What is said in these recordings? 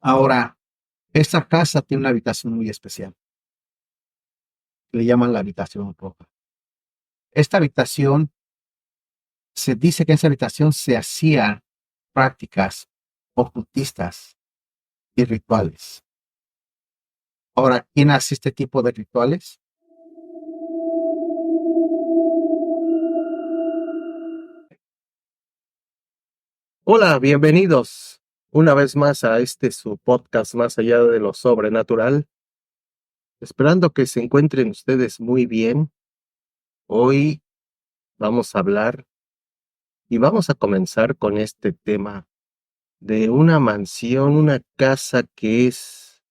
Ahora, esta casa tiene una habitación muy especial. Le llaman la habitación roja. Esta habitación, se dice que en esa habitación se hacían prácticas ocultistas y rituales. Ahora, ¿quién hace este tipo de rituales? Hola, bienvenidos una vez más a su podcast Más allá de lo sobrenatural. Esperando que se encuentren ustedes muy bien. Hoy vamos a hablar y vamos a comenzar con este tema de una mansión, una casa que es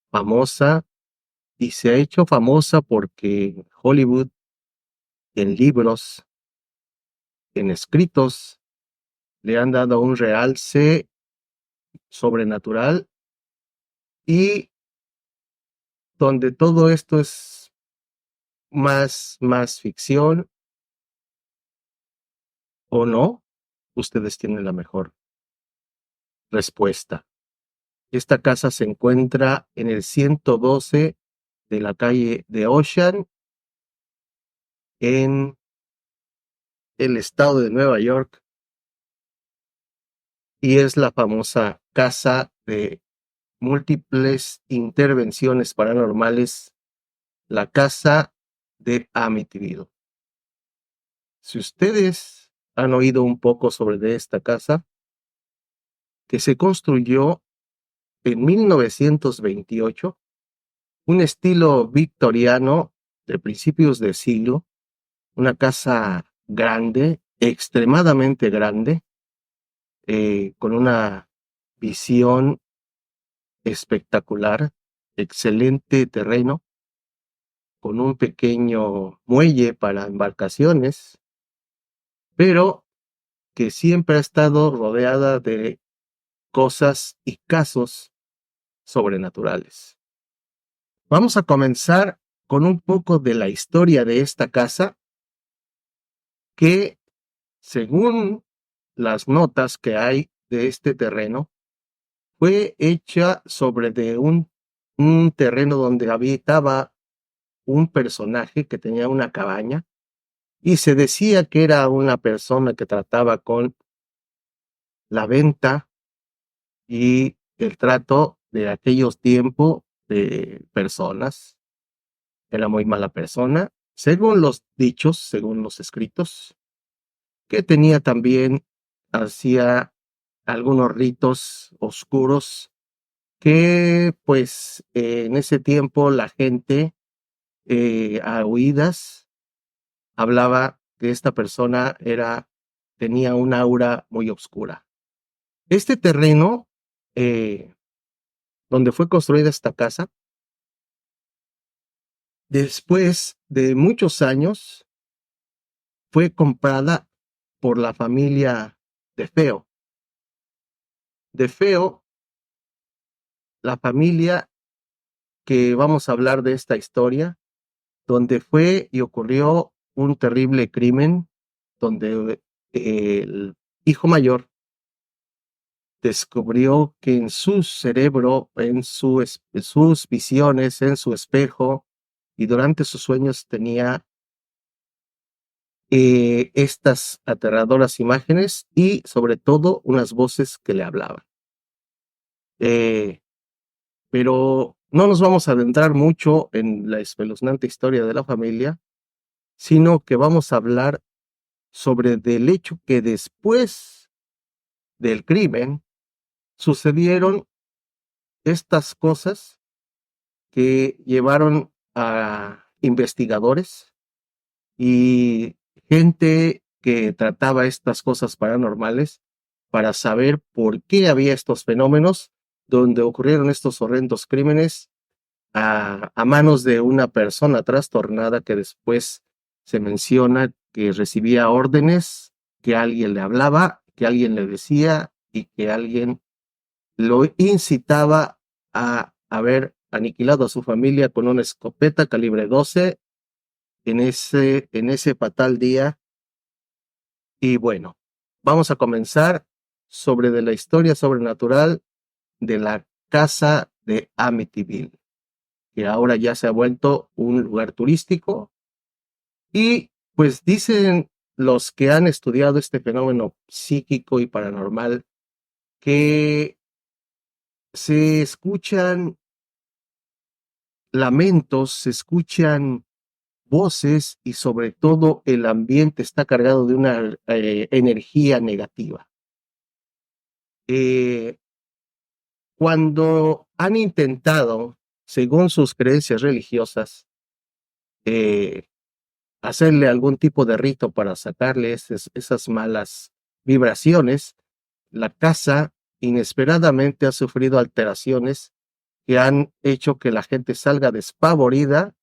famosa y se ha hecho famosa porque Hollywood, en libros, en escritos, le han dado un realce sobrenatural y donde todo esto es más ficción o no, ustedes tienen la mejor respuesta. Esta casa se encuentra en el 112 de la calle de Ocean, en el estado de Nueva York, y es la famosa casa de múltiples intervenciones paranormales, la casa de Amityville. Si ustedes han oído un poco sobre esta casa, que se construyó en 1928, un estilo victoriano de principios de siglo, una casa grande, extremadamente grande, con una visión espectacular, excelente terreno, con un pequeño muelle para embarcaciones, pero que siempre ha estado rodeada de cosas y casos sobrenaturales. Vamos a comenzar con un poco de la historia de esta casa, que según las notas que hay de este terreno, fue hecha sobre de un terreno donde habitaba un personaje que tenía una cabaña y se decía que era una persona que trataba con la venta y el trato de aquellos tiempos de personas. Era muy mala persona, según los dichos, según los escritos, que tenía también, hacía algunos ritos oscuros que pues en ese tiempo la gente a oídas hablaba que esta persona tenía un aura muy oscura. Este terreno eh, donde fue construida esta casa, después de muchos años, fue comprada por la familia de Feo. De Feo, la familia que vamos a hablar de esta historia, donde fue y ocurrió un terrible crimen, donde el hijo mayor descubrió que en su cerebro, en sus visiones, en su espejo y durante sus sueños tenía estas aterradoras imágenes y sobre todo unas voces que le hablaban. Eh, pero no nos vamos a adentrar mucho en la espeluznante historia de la familia, sino que vamos a hablar sobre del hecho que después del crimen sucedieron estas cosas que llevaron a investigadores y gente que trataba estas cosas paranormales para saber por qué había estos fenómenos donde ocurrieron estos horrendos crímenes a manos de una persona trastornada que después se menciona que recibía órdenes, que alguien le hablaba, que alguien le decía y que alguien lo incitaba a haber aniquilado a su familia con una escopeta calibre 12 en ese fatal día. Y bueno, vamos a comenzar sobre de la historia sobrenatural de la casa de Amityville, que ahora ya se ha vuelto un lugar turístico. Y pues dicen los que han estudiado este fenómeno psíquico y paranormal que se escuchan lamentos, se escuchan voces y sobre todo el ambiente está cargado de una energía negativa. Cuando han intentado, según sus creencias religiosas, eh, hacerle algún tipo de rito para sacarle esas malas vibraciones, la casa inesperadamente ha sufrido alteraciones que han hecho que la gente salga despavorida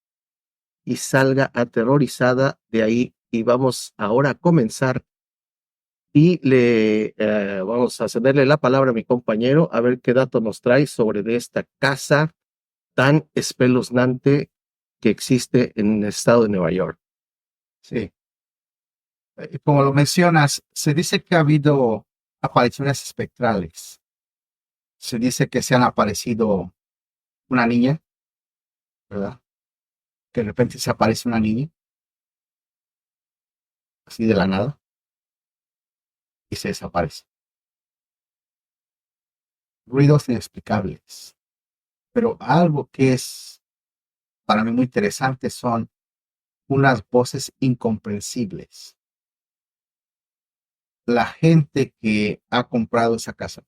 y salga aterrorizada de ahí. Y vamos ahora a comenzar y vamos a cederle la palabra a mi compañero a ver qué dato nos trae sobre de esta casa tan espeluznante que existe en el estado de Nueva York. Sí. Como lo mencionas, se dice que ha habido apariciones espectrales. Se dice que se han aparecido una niña, ¿verdad? Que de repente se aparece una niña, así de la nada, y se desaparece. Ruidos inexplicables. Pero algo que es para mí muy interesante son unas voces incomprensibles. La gente que ha comprado esa casa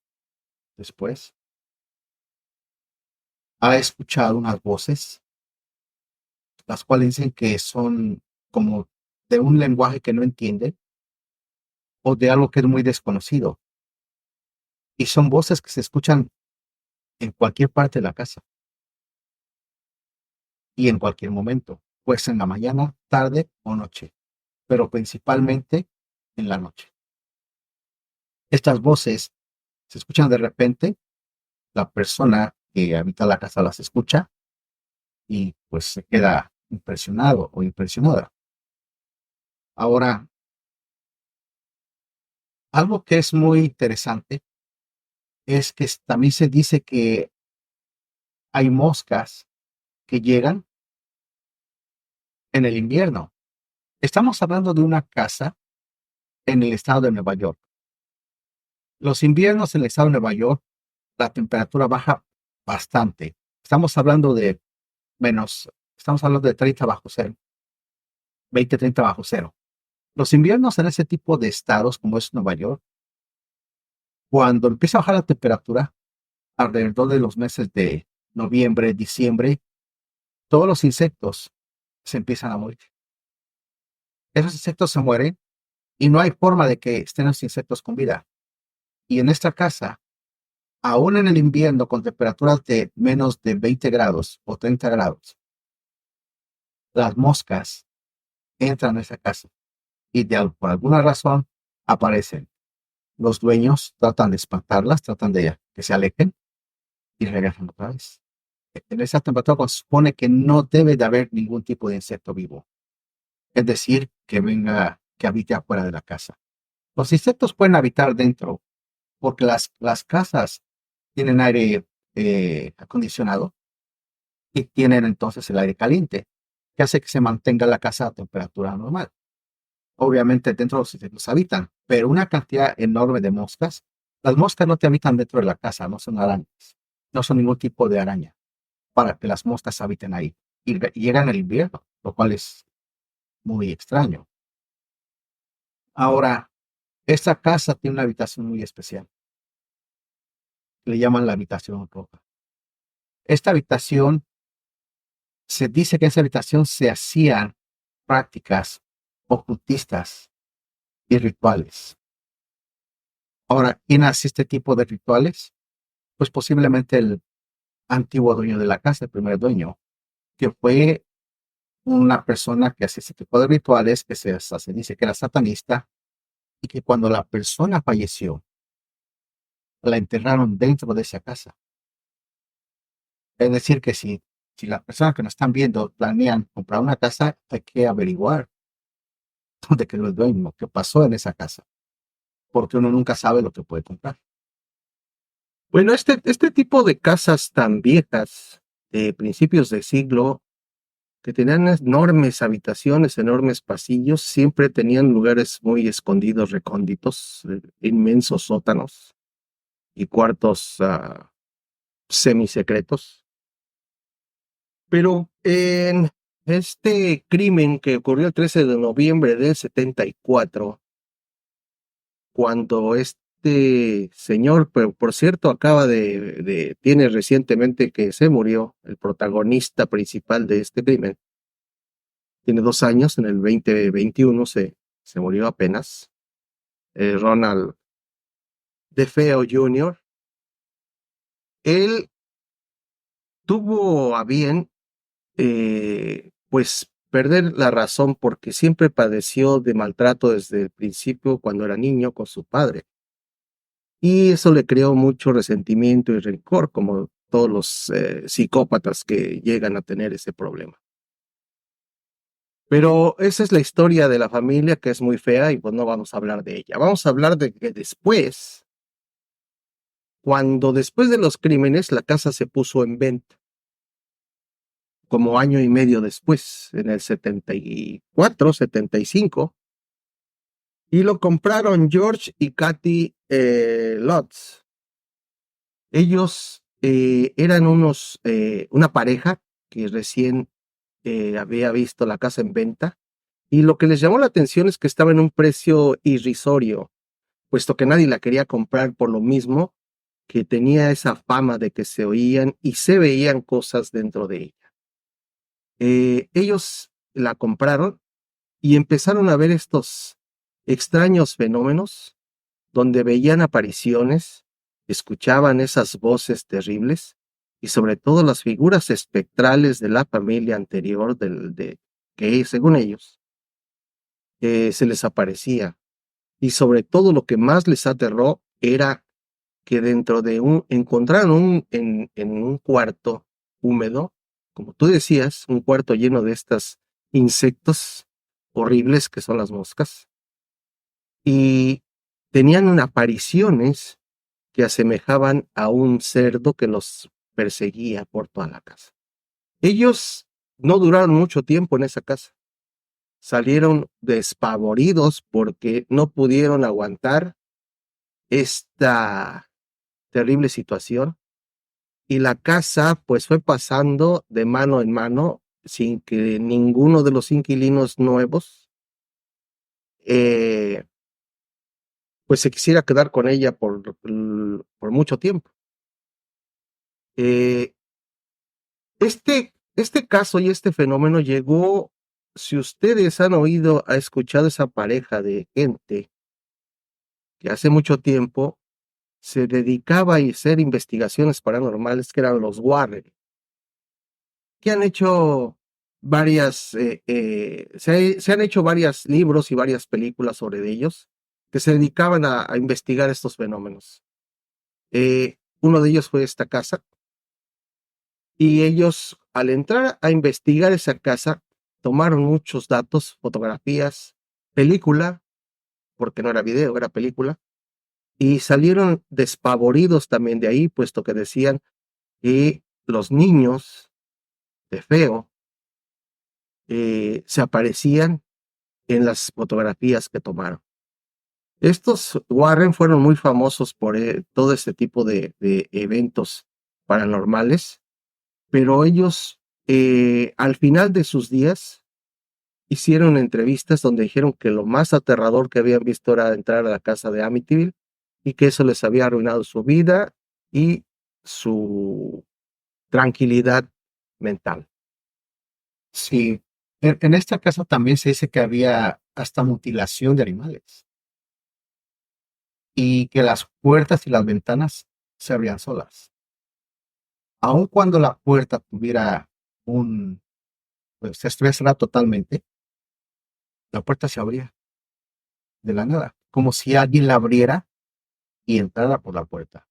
después ha escuchado unas voces, las cuales dicen que son como de un lenguaje que no entienden o de algo que es muy desconocido. Y son voces que se escuchan en cualquier parte de la casa y en cualquier momento, pues en la mañana, tarde o noche, pero principalmente en la noche. Estas voces se escuchan de repente, la persona que habita la casa las escucha y pues se queda impresionado o impresionada. Ahora, algo que es muy interesante es que también se dice que hay moscas que llegan en el invierno. Estamos hablando de una casa en el estado de Nueva York. Los inviernos en el estado de Nueva York, la temperatura baja bastante. Estamos hablando de estamos hablando de 30 bajo cero, 20, 30 bajo cero. Los inviernos en ese tipo de estados como es Nueva York, cuando empieza a bajar la temperatura, alrededor de los meses de noviembre, diciembre, todos los insectos se empiezan a morir. Esos insectos se mueren y no hay forma de que estén los insectos con vida. Y en esta casa, aún en el invierno con temperaturas de menos de 20 grados o 30 grados, las moscas entran a esa casa y por alguna razón aparecen. Los dueños tratan de espantarlas, tratan de que se alejen y regresan otra vez. En esa temperatura se supone que no debe de haber ningún tipo de insecto vivo. Es decir, que habite afuera de la casa. Los insectos pueden habitar dentro porque las casas tienen aire acondicionado y tienen entonces el aire caliente, que hace que se mantenga la casa a temperatura normal. Obviamente dentro los insectos habitan, pero una cantidad enorme de moscas, las moscas no te habitan dentro de la casa, no son arañas, no son ningún tipo de araña para que las moscas habiten ahí. Y llegan el invierno, lo cual es muy extraño. Ahora, esta casa tiene una habitación muy especial. Le llaman la habitación roja. Esta habitación, se dice que en esa habitación se hacían prácticas ocultistas y rituales. Ahora, ¿quién hace este tipo de rituales? Pues posiblemente el antiguo dueño de la casa, el primer dueño, que fue una persona que hace ese tipo de rituales, que se dice que era satanista, y que cuando la persona falleció, la enterraron dentro de esa casa. Es decir, que si las personas que nos están viendo planean comprar una casa, hay que averiguar dónde quedó el dueño, qué pasó en esa casa, porque uno nunca sabe lo que puede comprar. Bueno, este tipo de casas tan viejas, de principios de siglo, que tenían enormes habitaciones, enormes pasillos, siempre tenían lugares muy escondidos, recónditos, inmensos sótanos y cuartos semisecretos. Pero en este crimen que ocurrió el 13 de noviembre del 74, cuando este señor, por cierto, tiene recientemente que se murió, el protagonista principal de este crimen, tiene 2 años, en el 2021 se murió apenas, Ronald DeFeo Jr. Él tuvo a bien, pues, perder la razón porque siempre padeció de maltrato desde el principio cuando era niño con su padre. Y eso le creó mucho resentimiento y rencor, como todos los psicópatas que llegan a tener ese problema. Pero esa es la historia de la familia, que es muy fea y pues no vamos a hablar de ella. Vamos a hablar de que después de los crímenes, la casa se puso en venta, como año y medio después, en el 74, 75, y lo compraron George y Kathy Lutz. Ellos eran una pareja que recién había visto la casa en venta, y lo que les llamó la atención es que estaba en un precio irrisorio, puesto que nadie la quería comprar por lo mismo que tenía esa fama de que se oían y se veían cosas dentro de ella. Ellos la compraron y empezaron a ver estos extraños fenómenos donde veían apariciones, escuchaban esas voces terribles y sobre todo las figuras espectrales de la familia anterior que según ellos se les aparecía. Y sobre todo lo que más les aterró era que encontraron en un cuarto húmedo, como tú decías, un cuarto lleno de estos insectos horribles que son las moscas, y tenían apariciones que asemejaban a un cerdo que los perseguía por toda la casa. Ellos no duraron mucho tiempo en esa casa. Salieron despavoridos porque no pudieron aguantar esta terrible situación, y la casa pues fue pasando de mano en mano sin que ninguno de los inquilinos nuevos eh, pues se quisiera quedar con ella por mucho tiempo. Eh, este caso y este fenómeno llegó, si ustedes ha escuchado esa pareja de gente que hace mucho tiempo se dedicaba a hacer investigaciones paranormales, que eran los Warren, que han hecho se han hecho varios libros y varias películas sobre ellos, que se dedicaban a investigar estos fenómenos. Uno de ellos fue esta casa, y ellos, al entrar a investigar esa casa, tomaron muchos datos, fotografías, película, porque no era video, era película, y salieron despavoridos también de ahí, puesto que decían que los niños de Feo se aparecían en las fotografías que tomaron. Estos Warren fueron muy famosos por todo este tipo de eventos paranormales, pero ellos al final de sus días hicieron entrevistas donde dijeron que lo más aterrador que habían visto era entrar a la casa de Amityville, y que eso les había arruinado su vida y su tranquilidad mental. Sí, en esta casa también se dice que había hasta mutilación de animales y que las puertas y las ventanas se abrían solas. Aun cuando la puerta tuviera pues se estuviera cerrada totalmente, la puerta se abría de la nada, como si alguien la abriera y entrara por la puerta.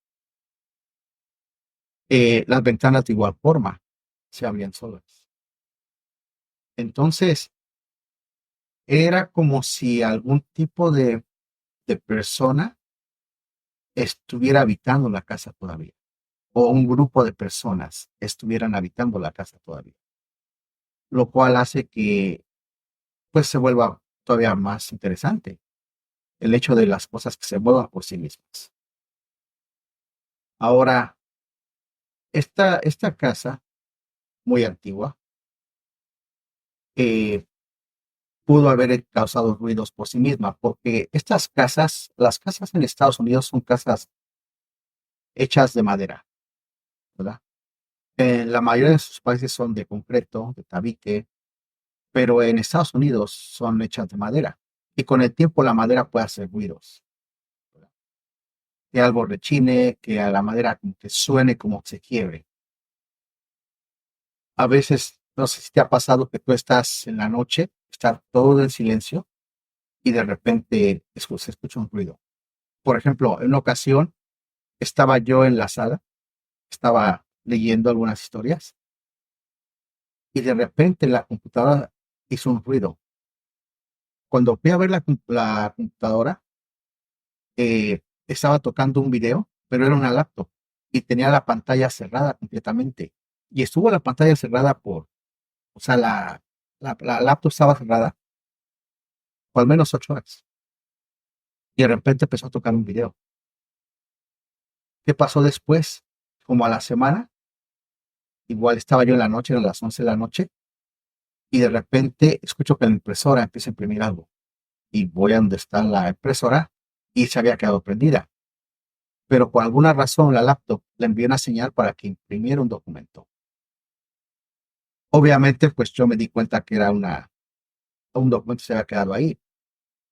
Las ventanas de igual forma se abrían solas. Entonces, era como si algún tipo de persona estuviera habitando la casa todavía, o un grupo de personas estuvieran habitando la casa todavía, lo cual hace que pues se vuelva todavía más interesante el hecho de las cosas que se muevan por sí mismas. Ahora, esta casa muy antigua eh, pudo haber causado ruidos por sí misma, porque estas casas, las casas en Estados Unidos son casas hechas de madera, ¿verdad? En la mayoría de sus países son de concreto, de tabique, pero en Estados Unidos son hechas de madera. Y con el tiempo la madera puede hacer ruidos, ¿verdad? Que algo rechine, que a la madera como que suene como que se quiebre. A veces, no sé si te ha pasado que tú estás en la noche, está todo en silencio y de repente se escucha un ruido. Por ejemplo, en una ocasión estaba yo en la sala, estaba leyendo algunas historias y de repente la computadora hizo un ruido. Cuando fui a ver la computadora, estaba tocando un video, pero era una laptop y tenía la pantalla cerrada completamente. Y estuvo la pantalla cerrada o sea, la laptop estaba cerrada por al menos 8 horas. Y de repente empezó a tocar un video. ¿Qué pasó después? Como a la semana, igual estaba yo en la noche, eran las 11 de la noche, y de repente escucho que la impresora empieza a imprimir algo. Y voy a donde está la impresora y se había quedado prendida. Pero por alguna razón la laptop le envió una señal para que imprimiera un documento. Obviamente, pues yo me di cuenta que era un documento que se había quedado ahí.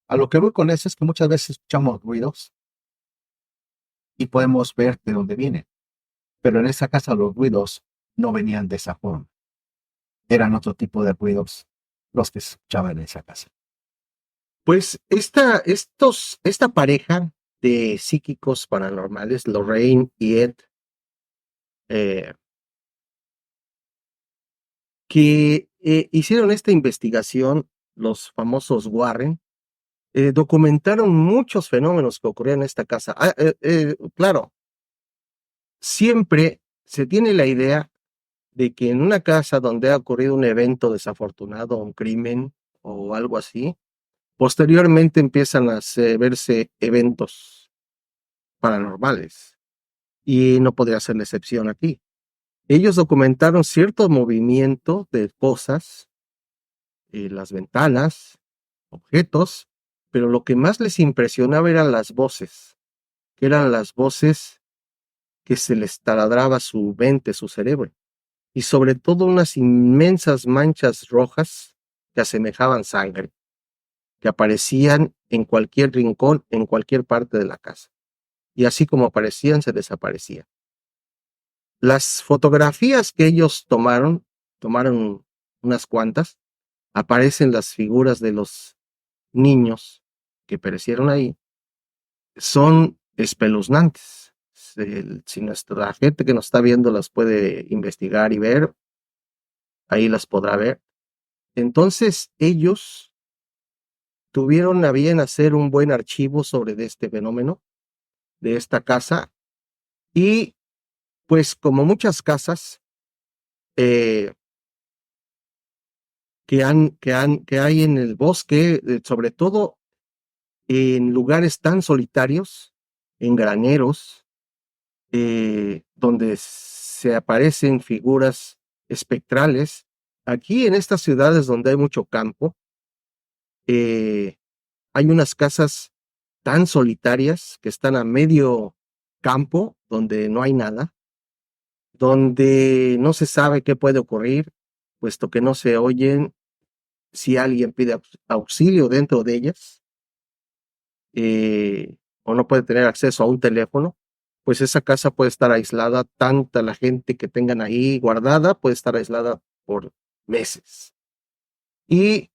A lo que voy con eso es que muchas veces escuchamos ruidos y podemos ver de dónde vienen. Pero en esa casa los ruidos no venían de esa forma. Eran otro tipo de ruidos los que se escuchaban en esa casa. Pues esta pareja de psíquicos paranormales, Lorraine y Ed, eh, que hicieron esta investigación, los famosos Warren, documentaron muchos fenómenos que ocurrían en esta casa. Claro, siempre se tiene la idea de que en una casa donde ha ocurrido un evento desafortunado, un crimen o algo así, posteriormente empiezan a verse eventos paranormales. Y no podría ser la excepción aquí. Ellos documentaron cierto movimiento de cosas, las ventanas, objetos, pero lo que más les impresionaba eran las voces, que eran las voces que se les taladraba su mente, su cerebro, y sobre todo unas inmensas manchas rojas que asemejaban sangre, que aparecían en cualquier rincón, en cualquier parte de la casa. Y así como aparecían, se desaparecían. Las fotografías que ellos tomaron unas cuantas, aparecen las figuras de los niños que perecieron ahí, son espeluznantes. Si nuestra gente que nos está viendo las puede investigar y ver, ahí las podrá ver. Entonces, ellos tuvieron a bien hacer un buen archivo sobre este fenómeno, de esta casa, y pues como muchas casas, eh, que hay en el bosque, sobre todo en lugares tan solitarios, en graneros, donde se aparecen figuras espectrales. Aquí en estas ciudades donde hay mucho campo, hay unas casas tan solitarias que están a medio campo, donde no hay nada, donde no se sabe qué puede ocurrir, puesto que no se oyen si alguien pide auxilio dentro de ellas, o no puede tener acceso a un teléfono, pues esa casa puede estar aislada, tanta la gente que tengan ahí guardada puede estar aislada por meses. Y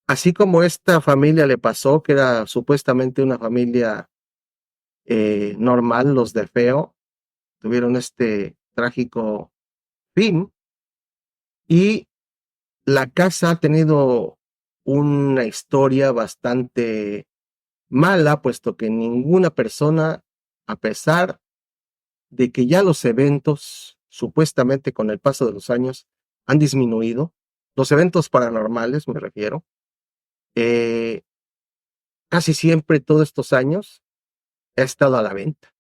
así como esta familia le pasó, que era supuestamente una familia normal, los de Feo, tuvieron este trágico fin, y la casa ha tenido una historia bastante mala, puesto que ninguna persona a pesar de que ya los eventos, supuestamente con el paso de los años, han disminuido, los eventos paranormales me refiero, casi siempre todos estos años ha estado a la venta.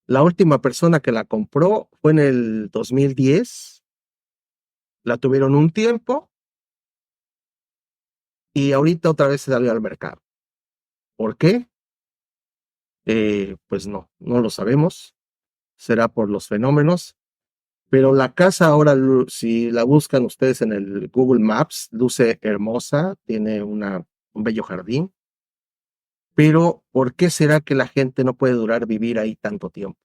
La última persona que la compró fue en el 2010, la tuvieron un tiempo y ahorita otra vez se salió al mercado. ¿Por qué? Pues no lo sabemos. Será por los fenómenos, pero la casa ahora, si la buscan ustedes en el Google Maps, luce hermosa, tiene un bello jardín, pero ¿por qué será que la gente no puede durar vivir ahí tanto tiempo?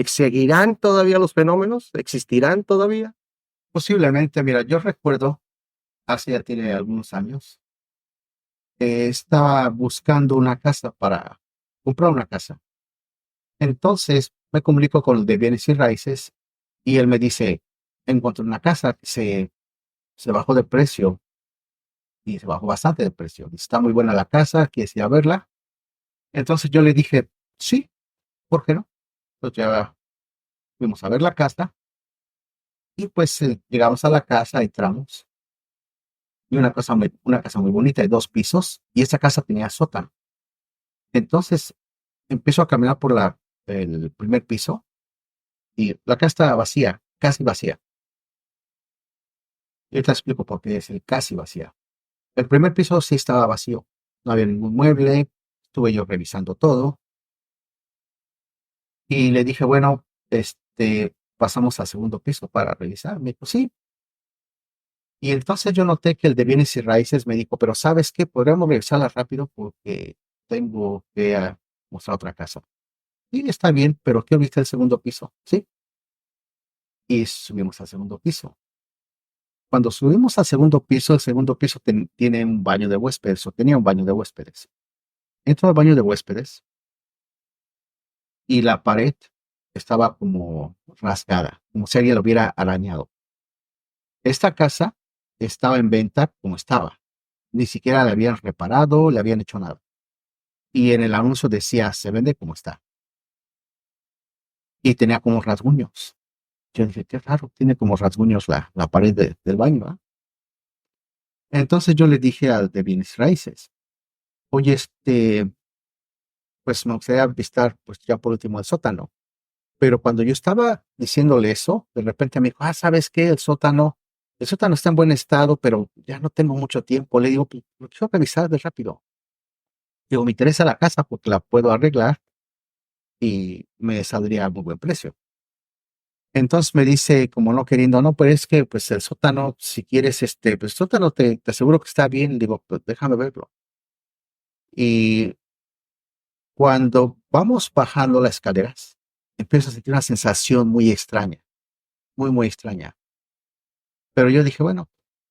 ¿Seguirán todavía los fenómenos? ¿Existirán todavía? Posiblemente, mira, yo recuerdo, hace ya tiene algunos años, estaba buscando una casa para comprar una casa. Entonces me comunico con el de bienes y raíces y él me dice, encontré una casa que se bajó de precio y se bajó bastante de precio. Está muy buena la casa, quieres ir a verla. Entonces yo le dije, sí, ¿por qué no? Entonces ya fuimos a ver la casa y pues llegamos a la casa, entramos y una casa muy bonita de 2 pisos y esa casa tenía sótano. Entonces empiezo a caminar por el primer piso y la casa estaba vacía, casi vacía. Yo te explico por qué es el casi vacía. El primer piso sí estaba vacío, no había ningún mueble, estuve yo revisando todo y le dije, bueno, pasamos al segundo piso para revisar. Me dijo, sí. Y entonces yo noté que el de bienes y raíces me dijo, pero ¿sabes qué? Podríamos revisarla rápido porque tengo que mostrar otra casa. Y está bien, pero ¿qué viste el segundo piso? Sí. Y subimos al segundo piso. Cuando subimos al segundo piso, el segundo piso tiene un baño de huéspedes, o tenía un baño de huéspedes. Entro al baño de huéspedes y la pared estaba como rasgada, como si alguien lo hubiera arañado. Esta casa estaba en venta como estaba. Ni siquiera le habían reparado, le habían hecho nada. Y en el anuncio decía, se vende como está. Y tenía como rasguños. Yo dije, qué raro, tiene como rasguños la pared del baño, ¿ah? Entonces yo le dije al de bienes raíces, oye, pues me gustaría visitar, pues ya por último el sótano. Pero cuando yo estaba diciéndole eso, de repente me dijo, ¿sabes qué? El sótano está en buen estado, pero ya no tengo mucho tiempo. Le digo, pues, lo quiero revisar de rápido. Digo, me interesa la casa porque la puedo arreglar y me saldría a muy buen precio. Entonces me dice, como no queriendo, no, pues es que pues el sótano, si quieres, pues el sótano te aseguro que está bien. Digo, pues déjame verlo. Y cuando vamos bajando las escaleras, empiezo a sentir una sensación muy extraña, muy, muy extraña. Pero yo dije, bueno,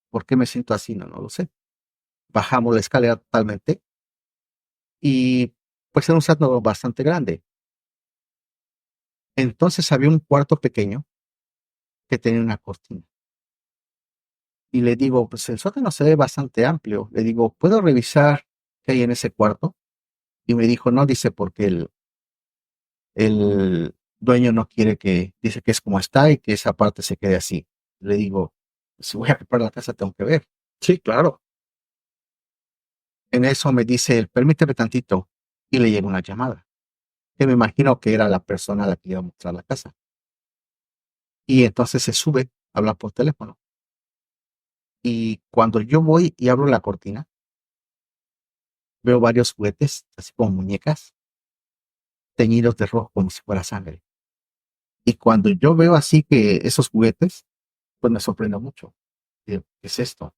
¿por qué me siento así? No lo sé. Bajamos la escalera totalmente y pues era un sótano bastante grande. Entonces había un cuarto pequeño que tenía una cortina. Y le digo, pues el sótano se ve bastante amplio. Le digo, ¿puedo revisar qué hay en ese cuarto? Y me dijo, no, dice, porque el dueño no quiere dice que es como está y que esa parte se quede así. Le digo, si voy a comprar la casa tengo que ver. Sí, claro. En eso me dice, permíteme tantito. Y le llega una llamada, que me imagino que era la persona a la que iba a mostrar la casa. Y entonces se sube, habla por teléfono. Y cuando yo voy y abro la cortina, veo varios juguetes, así como muñecas, teñidos de rojo como si fuera sangre. Y cuando yo veo así que esos juguetes, pues me sorprende mucho. Digo, ¿qué es esto?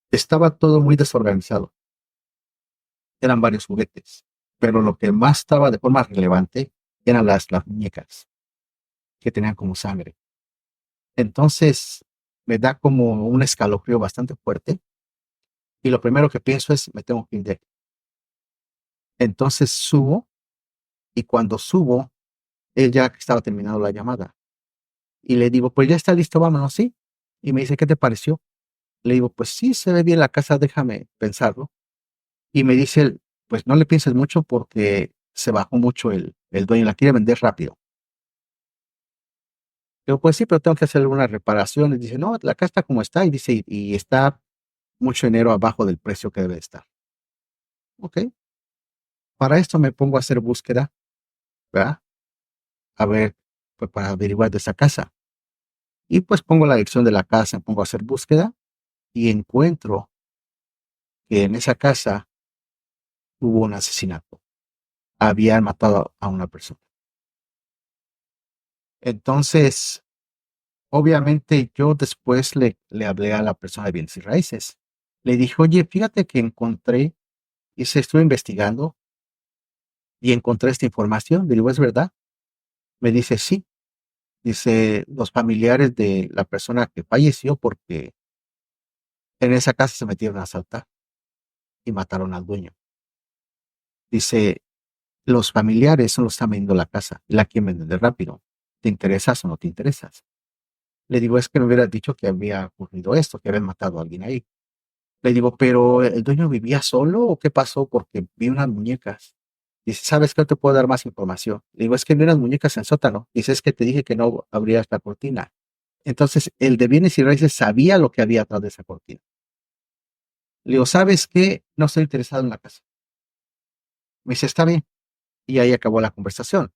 Estaba todo muy desorganizado. Eran varios juguetes, pero lo que más estaba de forma relevante eran las muñecas, que tenían como sangre. Entonces me da como un escalofrío bastante fuerte y lo primero que pienso es, me tengo que ir de aquí. Entonces subo y cuando subo, ella estaba terminando la llamada y le digo, pues ya está listo, vámonos, ¿sí? Y me dice, ¿qué te pareció? Le digo, pues sí, se ve bien la casa, déjame pensarlo. Y me dice él, pues no le pienses mucho porque se bajó mucho el dueño, la quiere vender rápido. Digo, pues sí, pero tengo que hacer algunas reparaciones. Dice, no, la casa está como está, y dice, y está mucho dinero abajo del precio que debe estar. Ok, para esto me pongo a hacer búsqueda, ¿verdad? A ver, pues para averiguar de esa casa. Y pues pongo la dirección de la casa, pongo a hacer búsqueda y encuentro que en esa casa hubo un asesinato. Habían matado a una persona. Entonces, obviamente yo después le hablé a la persona de bienes y raíces. Le dije, oye, fíjate que encontré, y se estuve investigando y encontré esta información. Le digo, ¿es verdad? Me dice, sí. Dice, los familiares de la persona que falleció porque en esa casa se metieron a asaltar y mataron al dueño. Dice, los familiares solo están vendiendo la casa y la quieren vender rápido. ¿Te interesas o no te interesas? Le digo, es que me hubieras dicho que había ocurrido esto, que habían matado a alguien ahí. Le digo, pero ¿el dueño vivía solo o qué pasó? Porque vi unas muñecas. Dice, ¿sabes qué? No te puedo dar más información. Le digo, es que vi unas muñecas en el sótano. Dice, es que te dije que no abrías la cortina. Entonces, el de bienes y raíces sabía lo que había atrás de esa cortina. Le digo, ¿sabes qué? No estoy interesado en la casa. Me dice, está bien. Y ahí acabó la conversación.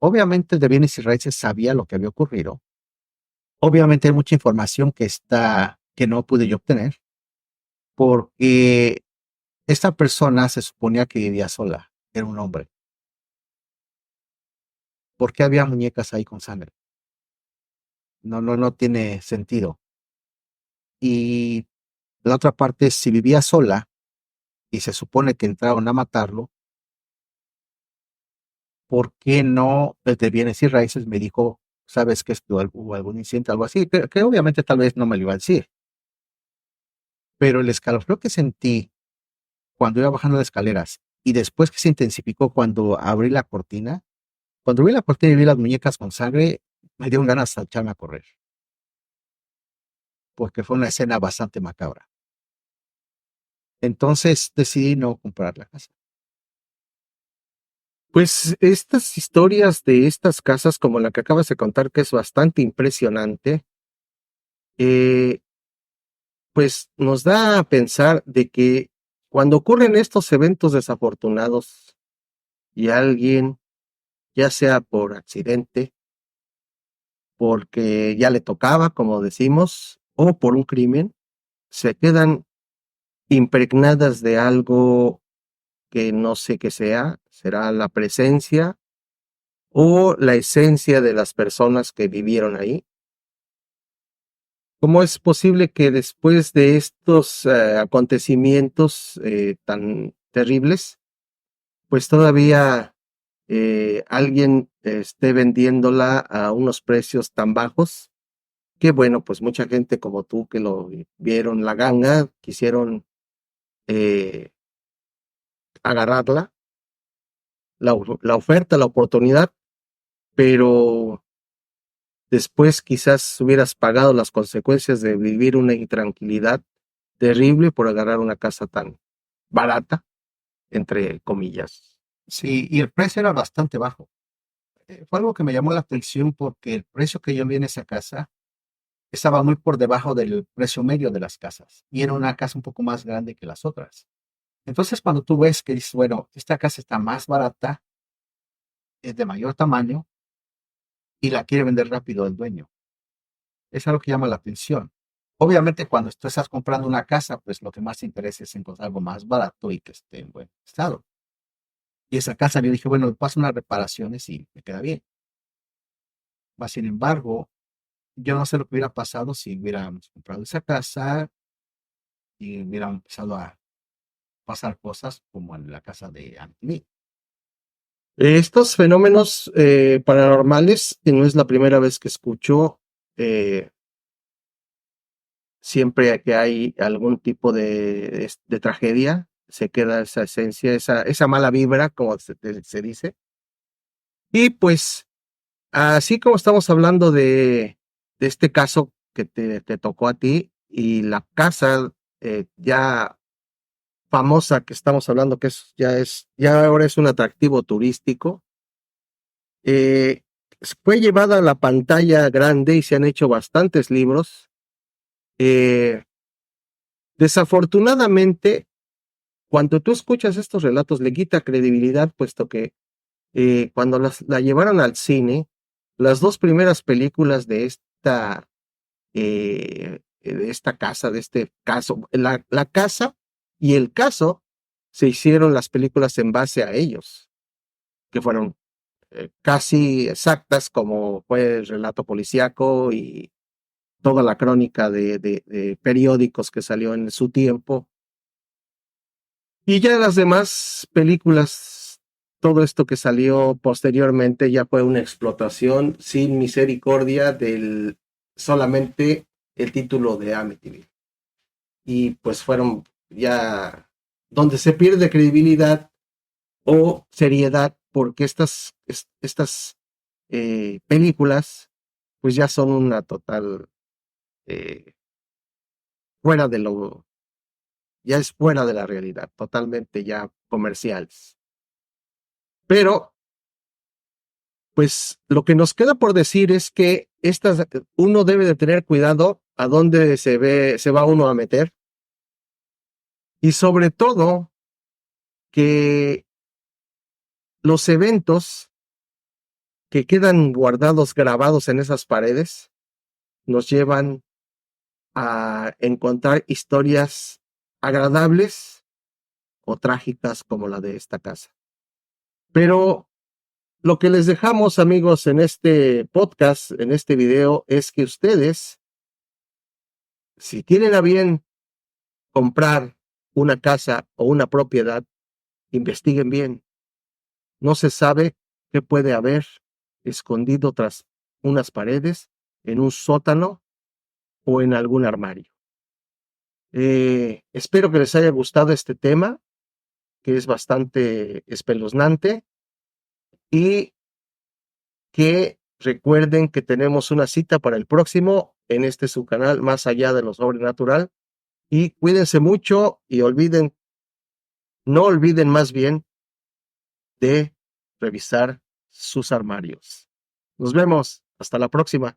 Obviamente, el de bienes y raíces sabía lo que había ocurrido. Obviamente, hay mucha información que no pude yo obtener, porque esta persona se suponía que vivía sola. Era un hombre. ¿Por qué había muñecas ahí con sangre? No tiene sentido. Y la otra parte, si vivía sola y se supone que entraron a matarlo, ¿por qué no el de bienes y raíces me dijo, sabes que hubo algún incidente, algo así? Que obviamente tal vez no me lo iba a decir, pero el escalofrío que sentí cuando iba bajando las escaleras y después que se intensificó cuando abrí la cortina, cuando vi la cortina y vi las muñecas con sangre, me dio ganas de echarme a correr, porque fue una escena bastante macabra. Entonces decidí no comprar la casa. Pues estas historias de estas casas, como la que acabas de contar, que es bastante impresionante, eh, pues nos da a pensar de que cuando ocurren estos eventos desafortunados y alguien, ya sea por accidente, porque ya le tocaba, como decimos, o por un crimen, se quedan impregnadas de algo que no sé qué sea, será la presencia o la esencia de las personas que vivieron ahí. ¿Cómo es posible que después de estos acontecimientos tan terribles, pues todavía alguien esté vendiéndola a unos precios tan bajos? Que bueno, pues mucha gente como tú que lo vieron la ganga, quisieron eh, agarrarla, la oferta, la oportunidad, pero después quizás hubieras pagado las consecuencias de vivir una intranquilidad terrible por agarrar una casa tan barata, entre comillas. Sí, y el precio era bastante bajo. Fue algo que me llamó la atención porque el precio que yo vi en esa casa estaba muy por debajo del precio medio de las casas y era una casa un poco más grande que las otras. Entonces, cuando tú ves que dices, bueno, esta casa está más barata, es de mayor tamaño y la quiere vender rápido el dueño, es algo que llama la atención. Obviamente, cuando tú estás comprando una casa, pues lo que más te interesa es encontrar algo más barato y que esté en buen estado. Y esa casa yo dije, bueno, paso unas reparaciones y me queda bien. Mas, sin embargo, yo no sé lo que hubiera pasado si hubiéramos comprado esa casa y hubiera empezado a pasar cosas como en la casa de Anthony. Estos fenómenos paranormales, que no es la primera vez que escucho, eh, siempre que hay algún tipo de tragedia, se queda esa esencia, esa mala vibra, como se dice. Y pues, así como estamos hablando de este caso que te tocó a ti y la casa ya famosa que estamos hablando, que ya ahora es un atractivo turístico, fue llevada a la pantalla grande y se han hecho bastantes libros. Desafortunadamente, cuando tú escuchas estos relatos, le quita credibilidad, puesto que cuando la llevaron al cine, las dos primeras películas de esta casa, de este caso, la casa y el caso, se hicieron las películas en base a ellos, que fueron casi exactas, como fue el relato policíaco y toda la crónica de periódicos que salió en su tiempo. Y ya las demás películas, todo esto que salió posteriormente ya fue una explotación sin misericordia del solamente el título de Amityville. Y pues fueron ya donde se pierde credibilidad o seriedad, porque estas películas pues ya son una total eh, fuera de lo, ya es fuera de la realidad, totalmente ya comerciales. Pero pues lo que nos queda por decir es que uno debe de tener cuidado a dónde se va uno a meter, y sobre todo que los eventos que quedan guardados, grabados en esas paredes, nos llevan a encontrar historias agradables o trágicas como la de esta casa. Pero lo que les dejamos, amigos, en este podcast, en este video, es que ustedes, si tienen a bien comprar una casa o una propiedad, investiguen bien. No se sabe qué puede haber escondido tras unas paredes, en un sótano o en algún armario. Espero que les haya gustado este tema, que es bastante espeluznante, y que recuerden que tenemos una cita para el próximo en este su canal Más Allá de lo Sobrenatural. Y cuídense mucho y no olviden más bien de revisar sus armarios. Nos vemos. Hasta la próxima.